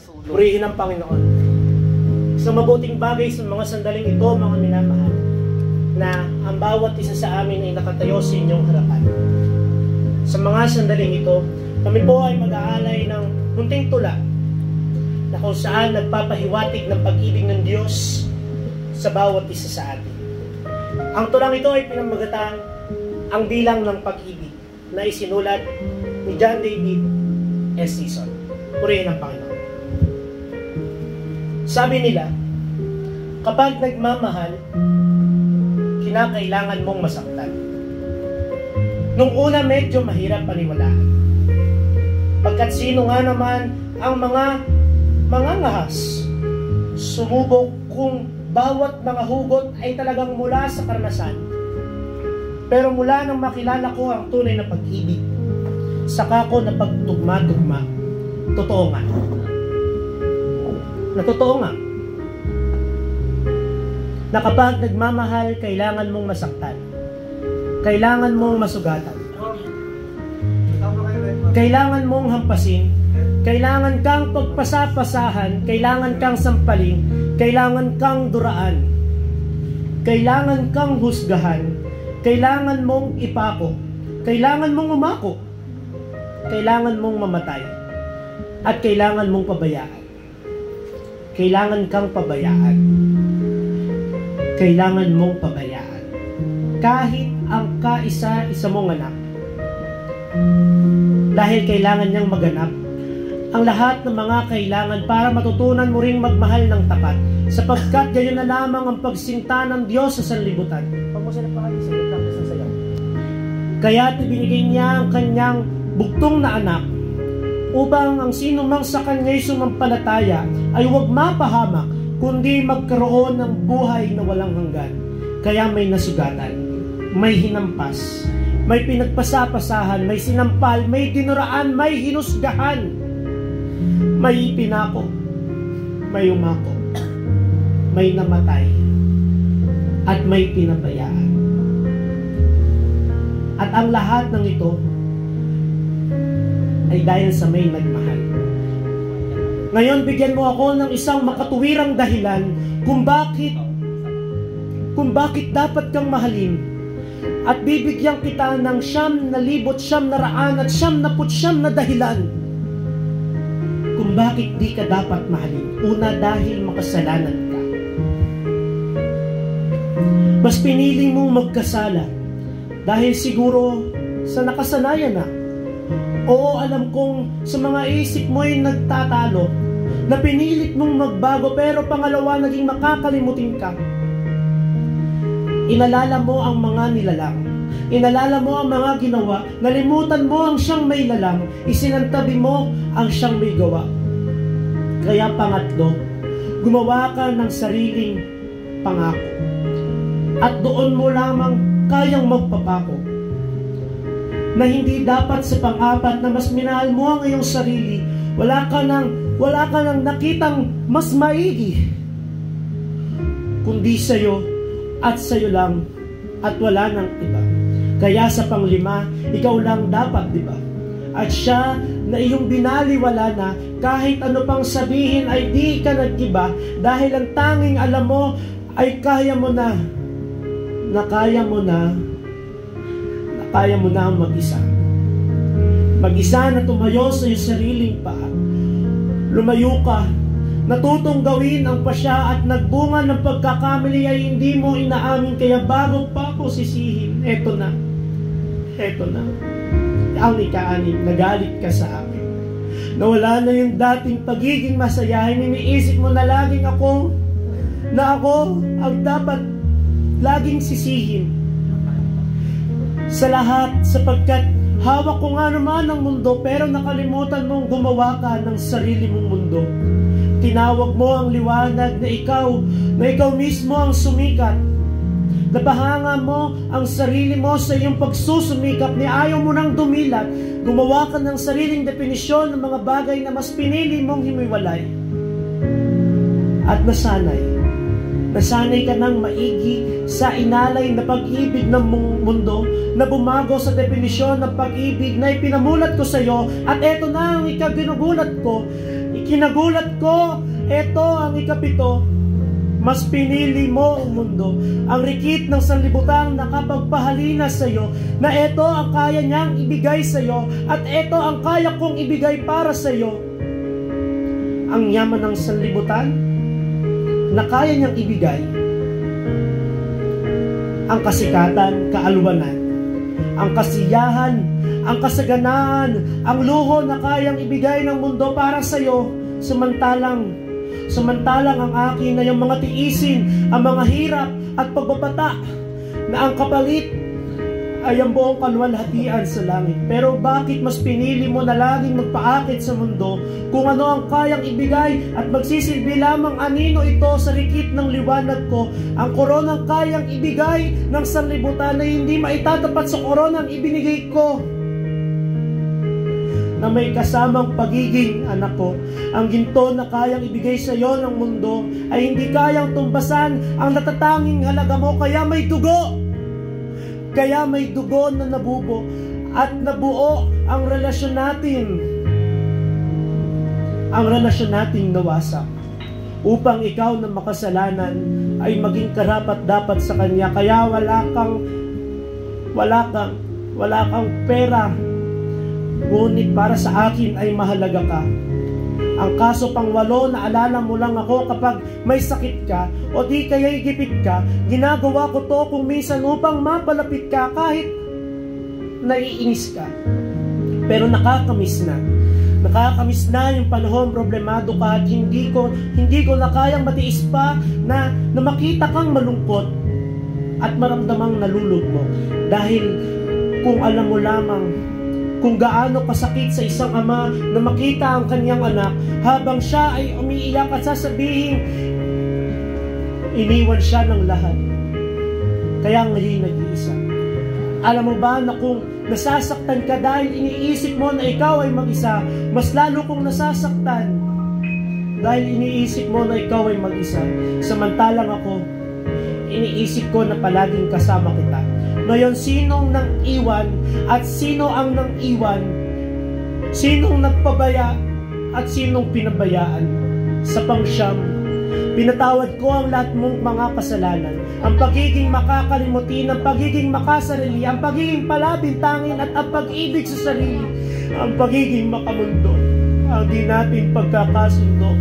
Purihin ang Panginoon. Sa mabuting bagay sa mga sandaling ito, mga minamahal, na ang bawat isa sa amin ay nakatayo sa inyong harapan. Sa mga sandaling ito, kami po ay mag-aalay ng munting tula na kung saan nagpapahiwatig ng pag-ibig ng Diyos sa bawat isa sa atin. Ang tulang ito ay pinamagatang Ang Bilang ng Pag-ibig na isinulat ni John David S. Season. Purihin ang Panginoon. Sabi nila, kapag nagmamahal, kinakailangan mong masaktan. Nung una medyo mahirap paniwalaan. Pagkat sino nga naman ang mga mangangahas, sumubok kung bawat mga hugot ay talagang mula sa karanasan. Pero mula nang makilala ko ang tunay na pag-ibig, saka ko napagtugma-tugma. Totoo nga. Totoo nga. Na kapag nagmamahal, kailangan mong masaktan. Kailangan mong masugatan. Kailangan mong hampasin. Kailangan kang pagpasapasahan. Kailangan kang sampalin. Kailangan kang duraan. Kailangan kang husgahan. Kailangan mong ipako. Kailangan mong umako. Kailangan mong mamatay. At kailangan mong pabayaan. Kailangan kang pabayaan. Kailangan mong pabayaan. Kahit ang kaisa-isa mong anak. Dahil kailangan niyang maganap ang lahat ng mga kailangan para matutunan mo ring magmahal ng tapat, sapagkat gayon na lamang ang pagsinta ng Diyos sa sanlibutan. Kaya't ibinigay niya ang kanyang bugtong na anak upang ang sino mang sa kanya'y sumampalataya ay huwag mapahamak, kundi magkaroon ng buhay na walang hanggan. Kaya may nasugatan, may hinampas, may pinagpasapasahan, may sinampal, may dinuraan, may hinusgahan, may pinako, may umako, may namatay, at may pinabayaan. At ang lahat ng ito ay dahil sa may nagmahal. Ngayon, bigyan mo ako ng isang makatuwirang dahilan kung bakit dapat kang mahalin. At bibigyan kita ng 9,900 at 99 na dahilan kung bakit di ka dapat mahalin. Una, dahil makasalanan ka. Mas pinili mong magkasala dahil siguro sa nakasanayan na. Oo, alam kong sa mga isip mo'y nagtatalo na pinilit mong magbago, pero pangalawa, naging makakalimutin ka. Inalala mo ang mga nilalang. Inalala mo ang mga ginawa. Nalimutan mo ang siyang may lalang. Isinantabi mo ang siyang may gawa. Kaya pangatlo, gumawa ka ng sariling pangako. At doon mo lamang kayang magpapako. Na hindi dapat sa pang-apat na mas minahal mo ang iyong sarili. Wala ka nang nakitang mas maigi, kundi sa'yo at sa'yo lang, at wala nang iba. Kaya sa panglima, ikaw lang dapat, di ba? At siya na iyong binaliwala na, kahit ano pang sabihin ay di ka nagkiba, dahil ang tanging alam mo ay kaya mo na ang mag-isa. Mag-isa na tumayo sa iyong sariling paa. Lumayo ka, natutong gawin ang pasya, at nagbunga ng pagkakamali ay hindi mo inaamin. Kaya bago pa ako sisihin, eto na. Ang ika-anim, nagalit ka sa akin. Nawala na yung dating pagiging masayahin. Iniisip mo na laging ako ang dapat laging sisihin sa lahat, sapagkat hawak ko nga naman ang mundo, pero nakalimutan mong gumawa ka ng sarili mong mundo. Tinawag mo ang liwanag na ikaw mismo ang sumikat. Napahanga mo ang sarili mo sa iyong pagsusumikap, ni ayaw mo nang dumilat. Gumawa ka ng sariling definisyon ng mga bagay na mas pinili mong himiwalay. At nasanay ka ng maigi sa inalay na pag-ibig ng mundo, na bumago sa definisyon ng pag-ibig na ipinamulat ko sa iyo. At eto na ang ikaginugulat ko, Kinagulat ko, eto ang ikapito, mas pinili mo ang mundo, ang rikit ng sanlibutan nakapagpahalina sa iyo, na eto ang kaya niyang ibigay sa iyo, at eto ang kaya kong ibigay para sa iyo. Ang yaman ng sanlibutan na kaya niyang ibigay, ang kasikatan, kaalwanan, ang kasiyahan, ang kasaganaan, ang luho na kayang ibigay ng mundo para sa iyo, samantalang ang akin na yung mga tiisin, ang mga hirap at pagbabata, na ang kapalit ay ang buong kaluwalhatian sa langit. Pero bakit mas pinili mo na laging magpaakit sa mundo kung ano ang kayang ibigay, at magsisilbi lamang anino ito sa rikit ng liwanag ko, ang koronang kayang ibigay ng sanlibutan na hindi maitatapat sa koronang ibinigay ko, na may kasamang pagiging anak ko. Ang ginto na kayang ibigay sa iyo ng mundo ay hindi kayang tumbasan ang natatanging halaga mo, kaya may dugo na nabubo at nabuo ang relasyon nating nawasak, upang ikaw na makasalanan ay maging karapat-dapat sa Kanya. Kaya wala kang pera, ngunit para sa akin ay mahalaga ka. Ang kaso pang-8, naalala mo lang ako kapag may sakit ka o di kaya'y gipit ka. Ginagawa ko to kung minsan upang mapalapit ka kahit naiinis ka. Pero nakakamiss na yung panahon problemado ka, at hindi ko na kayang matiis pa na makita kang malungkot at maramdamang nalulugmo. Dahil kung alam mo lamang kung gaano kasakit sa isang ama na makita ang kanyang anak habang siya ay umiiyak at sasabihin, iniwan siya ng lahat, kaya ngayon nag-iisa. Alam mo ba na kung nasasaktan ka dahil iniisip mo na ikaw ay mag-isa, mas lalo kong nasasaktan dahil iniisip mo na ikaw ay mag-isa, samantalang ako, iniisip ko na palaging kasama kita. Ngayon, sinong nang iwan at sino ang nang iwan? Sinong nagpabaya at sinong pinabayaan? Sa pangsyam, pinatawad ko ang lahat mong mga kasalanan, ang pagiging makakalimutin, ang pagiging makasarili, ang pagiging palabintangin at ang pag-ibig sa sarili, ang pagiging makamundo, ang di natin pagkakasundo.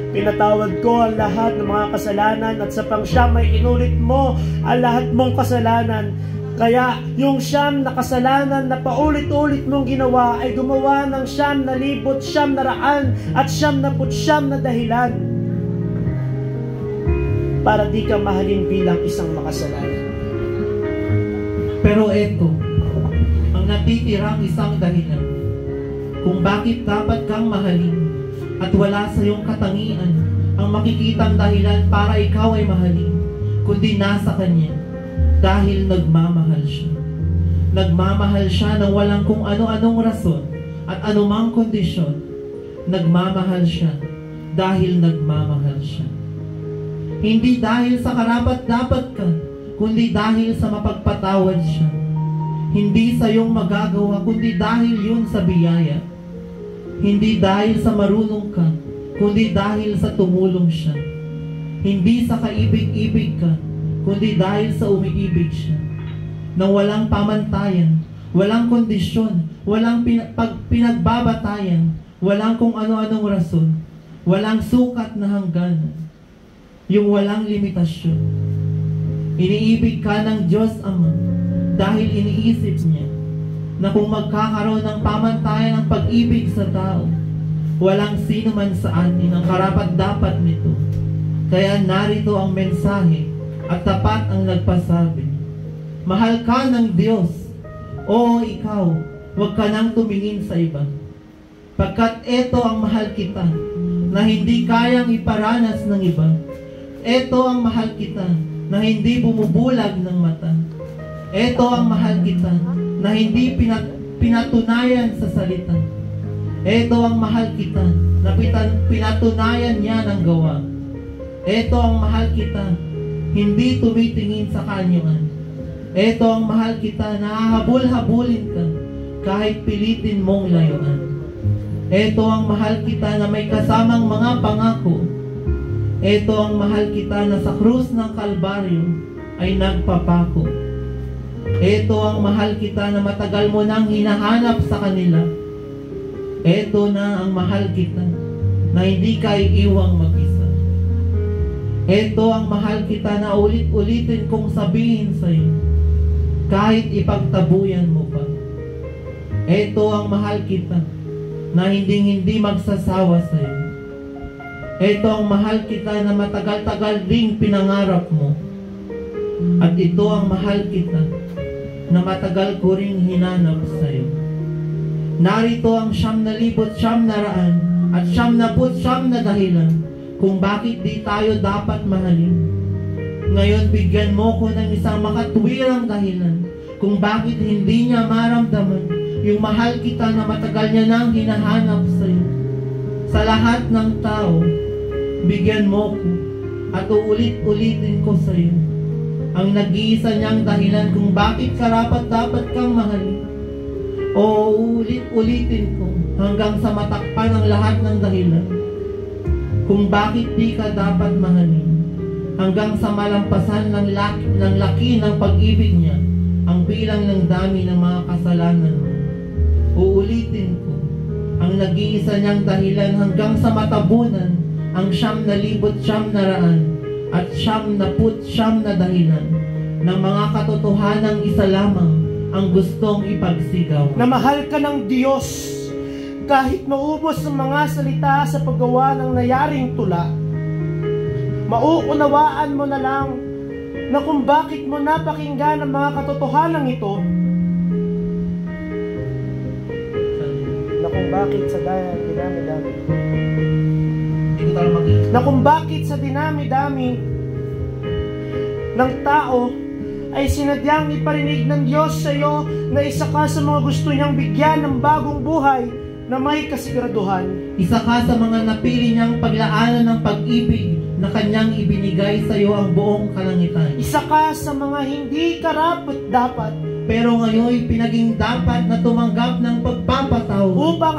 Pinatawad ko ang lahat ng mga kasalanan, at sa pangsyam ay inulit mo ang lahat mong kasalanan. Kaya yung 9 na kasalanan na paulit-ulit mong ginawa ay gumawa ng 9,900 at 99 na dahilan para di ka mahalin bilang isang makasalanan. Pero eto, ang natitirang isang dahilan kung bakit dapat kang mahalin, at wala sa iyong katangian ang makikitang dahilan para ikaw ay mahalin, kundi nasa Kanya, dahil nagmamahal siya. Nagmamahal siya nang walang kung ano-anong rason at anumang kondisyon. Nagmamahal siya dahil nagmamahal siya. Hindi dahil sa karapat-dapat ka, kundi dahil sa mapagpatawad siya. Hindi sa iyong magagawa, kundi dahil yun sa biyaya. Hindi dahil sa marunong ka, kundi dahil sa tumulong siya. Hindi sa kaibig-ibig ka, kundi dahil sa umiibig siya. Nang walang pamantayan, walang kondisyon, walang pinagbabatayan, walang kung ano-anong rason, walang sukat na hangganan, yung walang limitasyon. Iniibig ka ng Diyos Ama dahil iniisip niya na kung magkakaroon ng pamantayan ng pag-ibig sa tao, walang sino man sa atin ang karapat-dapat nito. Kaya narito ang mensahe at tapat ang nagpasabi, mahal ka ng Diyos, o ikaw, huwag ka nang tumingin sa iba. Pagkat eto ang mahal kita, na hindi kayang iparanas ng iba. Eto ang mahal kita, na hindi bumubulag ng mata. Eto ang mahal kita, na hindi pinatunayan sa salita. Ito ang mahal kita, na pinatunayan niya ng gawa. Ito ang mahal kita, hindi tumitingin sa kanyuan. Ito ang mahal kita, na hahabol-habulin ka kahit pilitin mong layuan. Ito ang mahal kita na may kasamang mga pangako. Ito ang mahal kita na sa krus ng Kalbaryo ay nagpapako. Ito ang mahal kita na matagal mo nang hinahanap sa kanila. Ito na ang mahal kita na hindi ka iiwang mag-isa. Ito ang mahal kita na ulit-ulitin kong sabihin sa iyo, kahit ipagtabuyan mo pa. Ito ang mahal kita na hindi magsasawa sa iyo. Ito ang mahal kita na matagal-tagal ding pinangarap mo. At ito ang mahal kita na matagal ko ring hinanap sa iyo. Narito ang 9,900 at 99 na dahilan kung bakit di tayo dapat mahalin. Ngayon, bigyan mo ko ng isang makatwirang dahilan kung bakit hindi niya maramdaman yung mahal kita na matagal niya nang hinahanap sa iyo. Sa lahat ng tao, bigyan mo ko at uulit-ulitin ko sa iyo ang nag-iisa niyang dahilan kung bakit karapat-dapat kang mahalin. O ulit-ulitin ko hanggang sa matakpan ang lahat ng dahilan kung bakit di ka dapat mahalin, hanggang sa malampasan ng laki ng pag-ibig niya ang bilang ng dami ng mga kasalanan mo. Uulitin ko ang nag-iisa niyang dahilan hanggang sa matabunan ang 9,900 at 99 na dahilan ng mga katotohanang isa lamang ang gustong ipagsigaw. Na mahal ka ng Diyos kahit maubos ang mga salita sa paggawa ng nayaring tula. Mauunawaan mo na lang na kung bakit mo napakinggan ang mga katotohanan ito, na kung bakit sa dinami-dami, na kung bakit sa dinami-dami ng tao ay sinadyang iparinig ng Diyos sa iyo na isa ka sa mga gusto niyang bigyan ng bagong buhay na may kasiguraduhan. Isa ka sa mga napili niyang paglaanan ng pag-ibig na kanyang ibinigay sa iyo ang buong kalangitan. Isa ka sa mga hindi karapat-dapat, pero ngayon pinaging dapat na tumanggap ng pagpapatawad, upang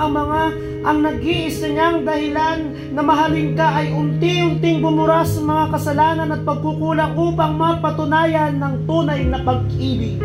ang nag-iisa niyang dahilan na mahalin ka ay unti-unting bumura sa mga kasalanan at pagkukulang upang mapatunayan ng tunay na pag-ibig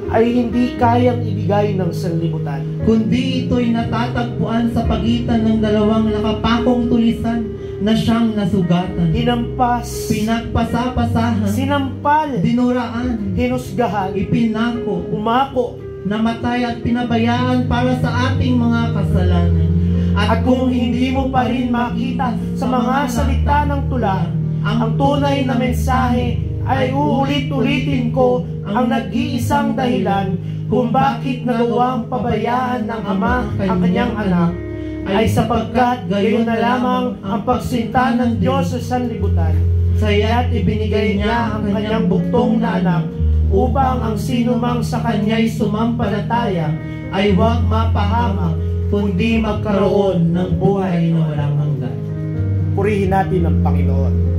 ay hindi kayang ibigay ng sanlibutan, kundi ito'y natatagpuan sa pagitan ng dalawang nakapakong tulisan na siyang nasugatan, hinampas, pinagpasapasahan, sinampal, dinuraan, hinusgahan, ipinako, umako, namatay at pinabayaan para sa ating mga kasalanan. At kung hindi mo pa rin makita sa mga salita ng tula ang tunay na mensahe, ay uulit-ulitin ko ang nag-iisang dahilan kung bakit nagawang pabayaan ng Ama ang kanyang anak, ay sapagkat gayon na lamang ang pagsinta ng Diyos sa sanlibutan, kaya't ibinigay niya ang kanyang buktong na anak, upang ang sinumang sa kanya'y sumampalataya ay huwag mapahamak, kundi magkaroon ng buhay na walang hanggan. Purihin natin ang Panginoon.